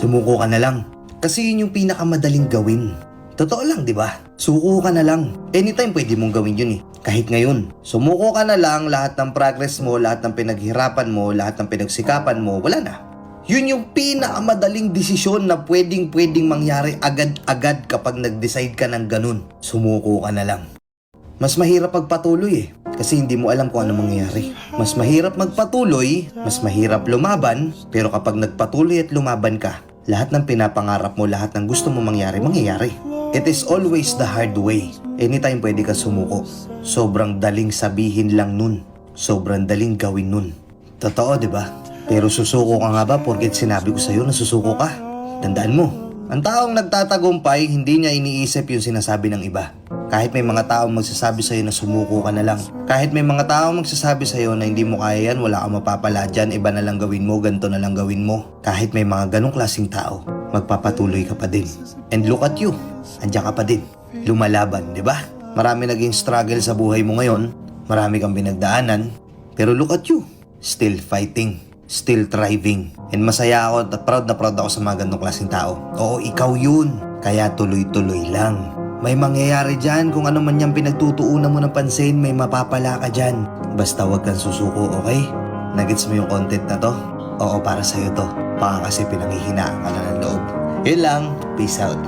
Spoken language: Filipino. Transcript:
sumuko ka na lang. Kasi yun yung pinakamadaling gawin. Totoo lang, di ba? Suko ka na lang. Anytime pwede mong gawin yun eh. Kahit ngayon. Sumuko ka na lang, lahat ng progress mo, lahat ng pinaghirapan mo, lahat ng pinagsikapan mo, wala na. Yun yung pinakamadaling desisyon na pwedeng mangyari agad-agad kapag nag-decide ka ng ganun. Sumuko ka na lang. Mas mahirap magpatuloy eh. Kasi hindi mo alam kung ano mangyayari. Mas mahirap magpatuloy, mas mahirap lumaban, pero kapag nagpatuloy at lumaban ka, lahat ng pinapangarap mo, lahat ng gusto mo mangyari. It is always the hard way. Anytime pwede ka sumuko. Sobrang daling sabihin lang nun. Sobrang daling gawin nun. Totoo, di ba? Pero susuko ka nga ba porket sinabi ko sa'yo na susuko ka? Tandaan mo, ang taong nagtatagumpay, hindi niya iniisip yung sinasabi ng iba. Kahit may mga taong magsasabi sa'yo na sumuko ka na lang. Kahit may mga taong magsasabi sa'yo na hindi mo kaya yan, wala kang mapapala dyan, iba na lang gawin mo, ganito na lang gawin mo. Kahit may mga ganong klaseng tao, magpapatuloy ka pa din. And look at you, andiyan ka pa din. Lumalaban, di ba? Marami naging struggle sa buhay mo ngayon, marami kang pinagdaanan, pero look at you, still fighting, still thriving. And masaya ako at proud na proud ako sa mga ganong klaseng tao. Oo, ikaw yun, kaya tuloy-tuloy lang. May mangyayari dyan, kung ano man yung pinagtutuunan mo ng pansin, may mapapala ka dyan. Basta wag kang susuko, okay? Nagets mo yung content na to? Oo, para sa'yo to. Baka kasi pinanghihinaan ka na ng loob. Yun lang, peace out.